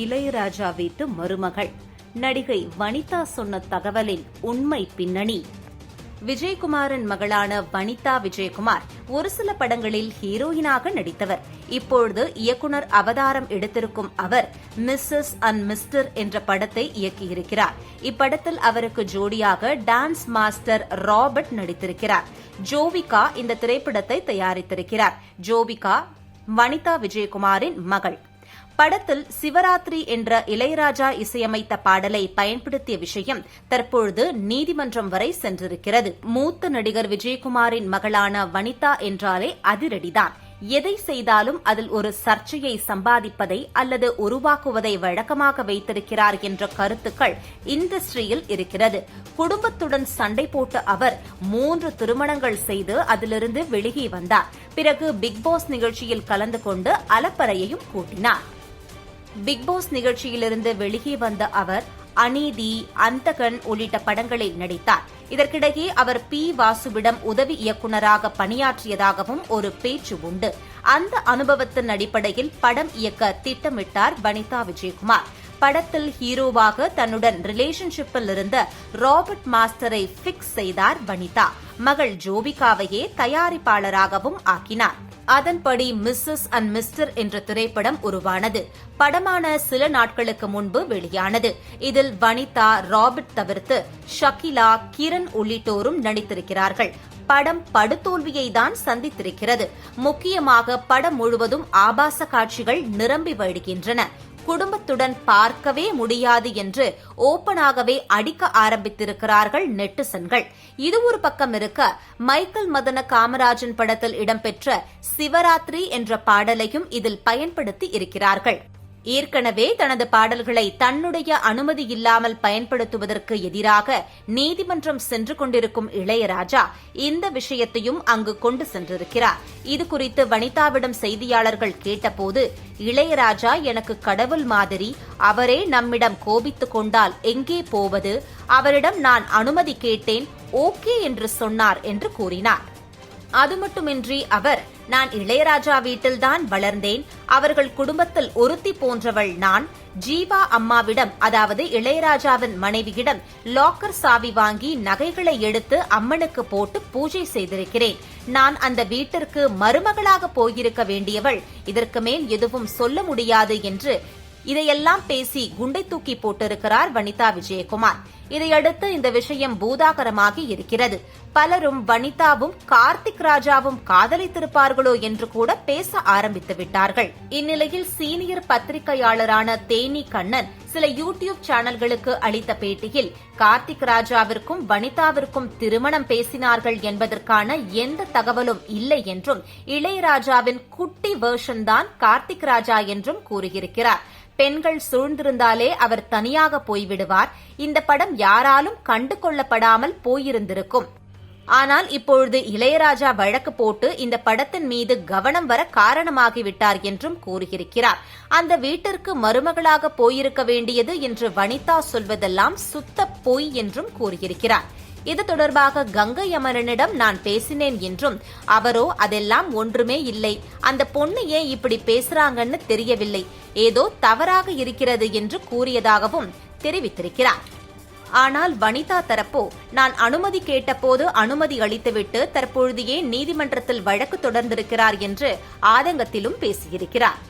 இளையராஜா வீட்டு மருமகள் நடிகை வனிதா சொன்ன தகவலின் உண்மை பின்னணி. விஜயகுமாரின் மகளான வனிதா விஜயகுமார் ஒரு சில படங்களில் ஹீரோயினாக நடித்தவர். இப்பொழுது இயக்குனர் அவதாரம் எடுத்திருக்கும் அவர் மிஸ்ஸஸ் அண்ட் மிஸ்டர் என்ற படத்தை இயக்கியிருக்கிறார். இப்படத்தில் அவருக்கு ஜோடியாக டான்ஸ் மாஸ்டர் ராபர்ட் நடித்திருக்கிறார். ஜோவிகா இந்த திரைப்படத்தை தயாரித்திருக்கிறார். ஜோவிகா வனிதா விஜயகுமாரின் மகள். படத்தில் சிவராத்திரி என்ற இளையராஜா இசையமைத்த பாடலை பயன்படுத்திய விஷயம் தற்பொழுது நீதிமன்றம் வரை சென்றிருக்கிறது. மூத்த நடிகர் விஜயகுமாரின் மகளான வனிதா என்றாலே அதிரடிதான். எதை செய்தாலும் அதில் ஒரு சர்ச்சையை சம்பாதிப்பதை அல்லது உருவாக்குவதை வழக்கமாக வைத்திருக்கிறார் என்ற கருத்துக்கள் இண்டஸ்ட்ரியில் இருக்கிறது. குடும்பத்துடன் சண்டை போட்ட அவர் 3 திருமணங்கள் செய்து அதிலிருந்து வெளியே வந்தார். பிறகு பிக்பாஸ் நிகழ்ச்சியில் கலந்து கொண்டு அலப்பறையையும் கூட்டினார். பிக்பாஸ் நிகழ்ச்சியிலிருந்து வெளியே வந்த அவர் அநீதி, அந்தகன் உள்ளிட்ட படங்களில் நடித்தார். இதற்கிடையே அவர் பி. வாசுவிடம் உதவி இயக்குநராக பணியாற்றியதாகவும் ஒரு பேச்சு உண்டு. அந்த அனுபவத்தின் அடிப்படையில் படம் இயக்க திட்டமிட்டார் வனிதா விஜயகுமார். படத்தில் ஹீரோவாக தன்னுடன் ரிலேஷன்ஷிப்பில் இருந்த ராபர்ட் மாஸ்டரை பிக்ஸ் செய்தார் வனிதா. மகள் ஜோவிகாவையே தயாரிப்பாளராகவும் ஆக்கினார். அதன்படி மிஸ்ஸஸ் அண்ட் மிஸ்டர் என்ற திரைப்படம் உருவானது. படமான சில நாட்களுக்கு முன்பு வெளியானது. இதில் வனிதா, ராபர்ட் தவிர்த்து ஷகிலா, கிரண் உள்ளிட்டோரும் நடித்திருக்கிறார்கள். படம் படுதோல்வியை தான் சந்தித்திருக்கிறது. முக்கியமாக படம் முழுவதும் ஆபாச காட்சிகள் நிரம்பி வழிகின்றன. குடும்பத்துடன் பார்க்கவே முடியாது என்று ஓப்பனாகவே அடிக்க ஆரம்பித்திருக்கிறார்கள் நெட்டிசன்கள். இது ஒரு பக்கம் இருக்க, மைக்கேல் மதன காமராஜன் படத்தில் இடம்பெற்ற சிவராத்திரி என்ற பாடலையும் இதில் பயன்படுத்தி இருக்கிறார்கள். ஏற்கனவே தனது பாடல்களை தன்னுடைய அனுமதி இல்லாமல் பயன்படுத்துவதற்கு எதிராக நீதிமன்றம் சென்று கொண்டிருக்கும் இளையராஜா இந்த விஷயத்தையும் அங்கு கொண்டு சென்றிருக்கிறார். இதுகுறித்து வனிதாவிடம் செய்தியாளர்கள் கேட்டபோது, இளையராஜா எனக்கு கடவுள் மாதிரி, அவரே நம்மிடம் கோபித்துக் கொண்டால் எங்கே போவது, அவரிடம் நான் அனுமதி கேட்டேன், ஓகே என்று சொன்னார் என்று கூறினார். அது மட்டுமின்றி அவர், நான் இளையராஜா வீட்டில்தான் வளர்ந்தேன், அவர்கள் குடும்பத்தில் ஒருத்தி போன்றவள் நான், ஜீவா அம்மாவிடம், அதாவது இளையராஜாவின் மனைவியிடம் லாக்கர் சாவி வாங்கி நகைகளை எடுத்து அம்மனுக்கு போட்டு பூஜை செய்திருக்கிறேன். நான் அந்த வீட்டிற்கு மருமகளாக போயிருக்க வேண்டியவள், இதற்கு மேல் எதுவும் சொல்ல முடியாது என்று இதையெல்லாம் பேசி குண்டை தூக்கி போட்டிருக்கிறார் வனிதா விஜயகுமார். இதையடுத்து இந்த விஷயம் பூதாகரமாகி இருக்கிறது. பலரும் வனிதாவும் கார்த்திக் ராஜாவும் காதலித்திருப்பார்களோ என்று கூட பேச ஆரம்பித்து விட்டார்கள். இந்நிலையில் சீனியர் பத்திரிகையாளரான தேனி கண்ணன் சில யூடியூப் சேனல்களுக்கு அளித்த பேட்டியில், கார்த்திக் ராஜாவிற்கும் வனிதாவிற்கும் திருமணம் பேசினார்கள் என்பதற்கான எந்த தகவலும் இல்லை என்றும், இளையராஜாவின் குட்டி வெர்ஷன் தான் கார்த்திக் ராஜா என்றும் கூறியிருக்கிறார். பெண்கள் சூழ்ந்திருந்தாலே அவர் தனியாக போய்விடுவார். இந்த படம் யாராலும் கண்டு கொள்ளப்படாமல் போயிருந்திருக்கும். ஆனால் இப்பொழுது இளையராஜா வழக்கு போட்டு இந்த படத்தின் மீது கவனம் வர காரணமாகிவிட்டார் என்றும் கூறியிருக்கிறார். அந்த வீட்டிற்கு மருமகளாக போயிருக்க வேண்டியது என்று வனிதா சொல்வதெல்லாம் சுத்த பொய் என்றும் கூறியிருக்கிறார். இது தொடர்பாக கங்கை அமரனிடம் நான் பேசினேன் என்றும், அவரோ அதெல்லாம் ஒன்றுமே இல்லை, அந்த பொண்ணு ஏன் இப்படி பேசுறாங்கன்னு தெரியவில்லை, ஏதோ தவறாக இருக்கிறது என்று கூறியதாகவும் தெரிவித்திருக்கிறார். ஆனால் வனிதா தரப்போ, நான் அனுமதி கேட்டபோது அனுமதி அளித்துவிட்டு தற்பொழுது ஏன் நீதிமன்றத்தில் வழக்கு தொடர்ந்திருக்கிறார் என்று ஆதங்கத்திலும் பேசியிருக்கிறார்.